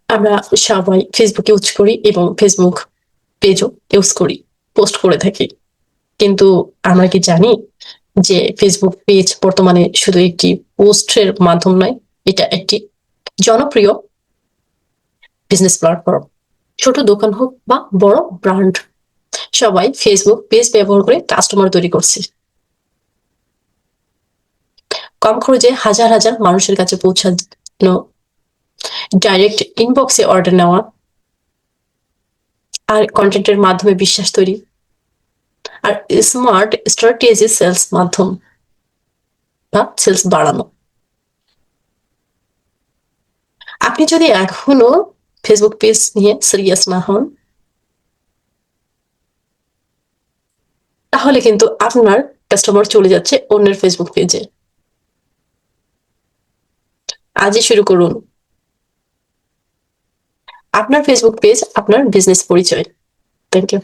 আমরা সবাই Facebook use করি এবং ফেসবুক পেজও ইউজ করি, পোস্ট করে থাকি। কিন্তু আমরা কি জানি যে ফেসবুক পেজ বর্তমানে শুধু একটি পোস্টের মাধ্যম নয়, এটা একটি জনপ্রিয় বিজনেস প্ল্যাটফর্ম। ছোট দোকান হোক বা বড় ব্র্যান্ড, সবাই ফেসবুক পেজ ব্যবহার করে কাস্টমার তৈরি করছে। কম খরচে হাজার হাজার মানুষের কাছে পৌঁছানো, ডাইরেক্ট ইনবক্সে অর্ডার নেওয়া, আর কন্টেন্টের মাধ্যমে বিশ্বাস তৈরি, আর স্মার্ট স্ট্র্যাটেজি সেলস মাধ্যম বা সেলস বাড়ানো। আপনি যদি এখনো ফেসবুক পেজ নিয়ে সিরিয়াস না হন, তাহলে কিন্তু আপনার কাস্টমার চলে যাচ্ছে অন্যের ফেসবুক পেজে। আজই শুরু করুন আপনার ফেসবুক পেজ, আপনার বিজনেস পরিচয়। Thank you.